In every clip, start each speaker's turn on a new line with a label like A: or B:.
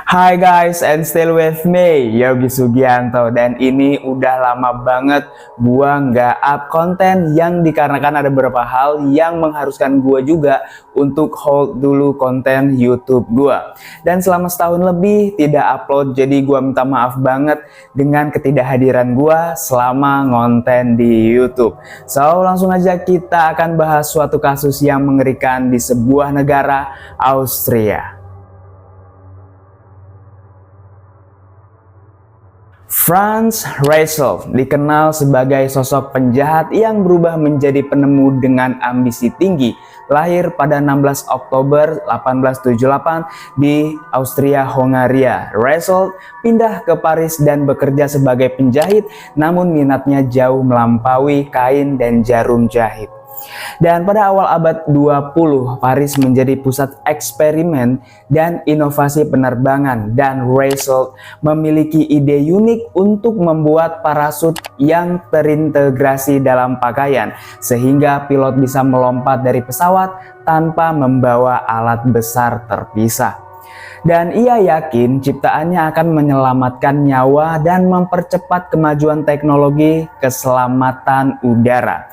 A: Hai guys, and still with me, Yogi Sugianto. Dan ini udah lama banget gua nggak up konten yang dikarenakan ada beberapa hal yang mengharuskan gua juga untuk hold dulu konten YouTube gua. Dan selama setahun lebih tidak upload, jadi gua minta maaf banget dengan ketidakhadiran gua selama ngonten di YouTube. So, langsung aja kita akan bahas suatu kasus yang mengerikan di sebuah negara, Austria. Franz Rachel dikenal sebagai sosok penjahat yang berubah menjadi penemu dengan ambisi tinggi. Lahir pada 16 Oktober 1878 di Austria, Hongaria. Rachel pindah ke Paris dan bekerja sebagai penjahit, namun minatnya jauh melampaui kain dan jarum jahit. Dan pada awal abad 20, Paris menjadi pusat eksperimen dan inovasi penerbangan, dan Rachel memiliki ide unik untuk membuat parasut yang terintegrasi dalam pakaian sehingga pilot bisa melompat dari pesawat tanpa membawa alat besar terpisah. Dan ia yakin ciptaannya akan menyelamatkan nyawa dan mempercepat kemajuan teknologi keselamatan udara.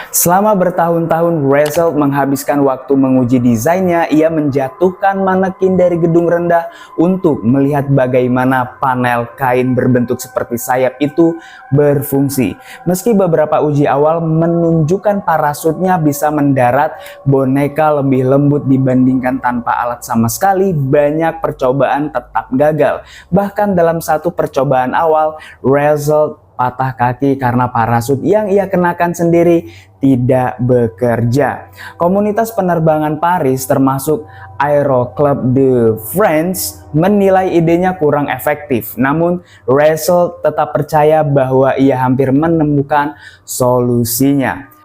A: Selama bertahun-tahun, Rachel menghabiskan waktu menguji desainnya. Ia menjatuhkan manekin dari gedung rendah untuk melihat bagaimana panel kain berbentuk seperti sayap itu berfungsi. Meski beberapa uji awal menunjukkan parasutnya bisa mendarat, boneka lebih lembut dibandingkan tanpa alat sama sekali. Banyak percobaan tetap gagal. Bahkan dalam satu percobaan awal, Rachel patah kaki karena parasut yang ia kenakan sendiri tidak bekerja. Komunitas penerbangan Paris termasuk Aero Club de France menilai idenya kurang efektif. Namun Rachel tetap percaya bahwa ia hampir menemukan solusinya.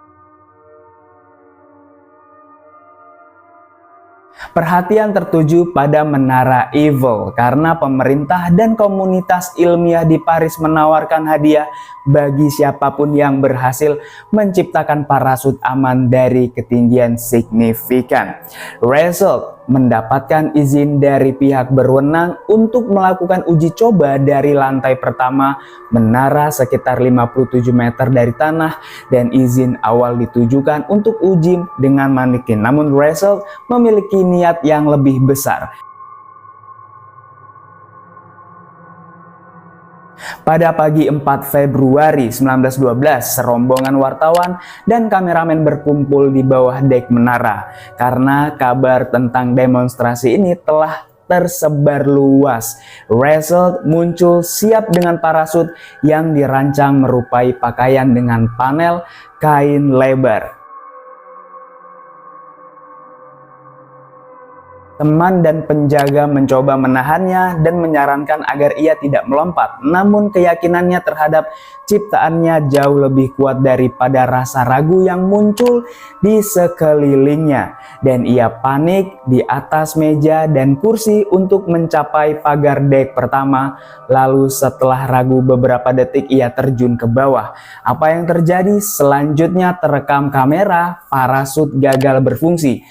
A: Perhatian tertuju pada Menara Eiffel karena pemerintah dan komunitas ilmiah di Paris menawarkan hadiah bagi siapapun yang berhasil menciptakan parasut aman dari ketinggian signifikan. Rachel mendapatkan izin dari pihak berwenang untuk melakukan uji coba dari lantai pertama menara sekitar 57 meter dari tanah, dan izin awal ditujukan untuk uji dengan manekin. Namun Rachel memiliki niat yang lebih besar. Pada pagi 4 Februari 1912, serombongan wartawan dan kameramen berkumpul di bawah dek menara karena kabar tentang demonstrasi ini telah tersebar luas. Rachel muncul siap dengan parasut yang dirancang merupai pakaian dengan panel kain lebar. Teman dan penjaga mencoba menahannya dan menyarankan agar ia tidak melompat. Namun keyakinannya terhadap ciptaannya jauh lebih kuat daripada rasa ragu yang muncul di sekelilingnya. Dan ia panik di atas meja dan kursi untuk mencapai pagar dek pertama. Lalu setelah ragu beberapa detik, ia terjun ke bawah. Apa yang terjadi selanjutnya terekam kamera. Parasut gagal berfungsi.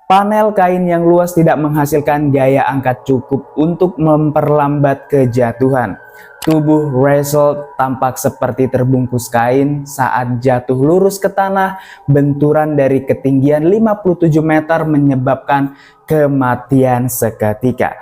A: Panel kain yang luas tidak menghasilkan gaya angkat cukup untuk memperlambat kejatuhan. Tubuh Rachel tampak seperti terbungkus kain saat jatuh lurus ke tanah. Benturan dari ketinggian 57 meter menyebabkan kematian seketika.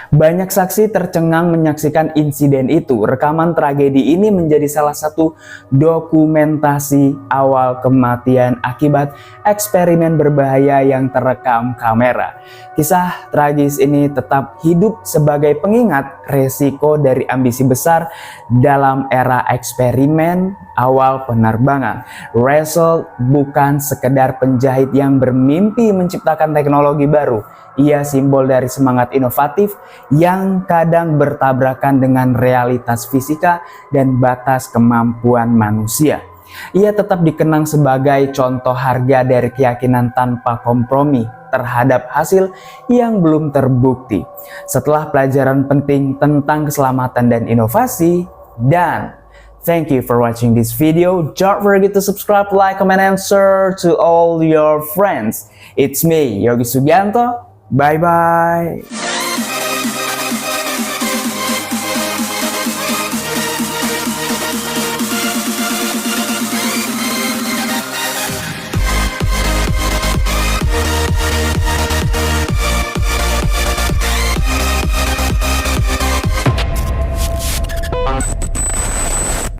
A: Banyak saksi tercengang menyaksikan insiden itu. Rekaman tragedi ini menjadi salah satu dokumentasi awal kematian akibat eksperimen berbahaya yang terekam kamera. Kisah tragis ini tetap hidup sebagai pengingat resiko dari ambisi besar dalam era eksperimen awal penerbangan. Russell bukan sekedar penjahit yang bermimpi menciptakan teknologi baru. Ia simbol dari semangat inovatif yang kadang bertabrakan dengan realitas fisika dan batas kemampuan manusia. Ia tetap dikenang sebagai contoh harga dari keyakinan tanpa kompromi terhadap hasil yang belum terbukti. Setelah pelajaran penting tentang keselamatan dan inovasi, dan thank you for watching this video. Don't forget to subscribe, like, comment, and share to all your friends. It's me, Yogi Sugianto. Bye-bye.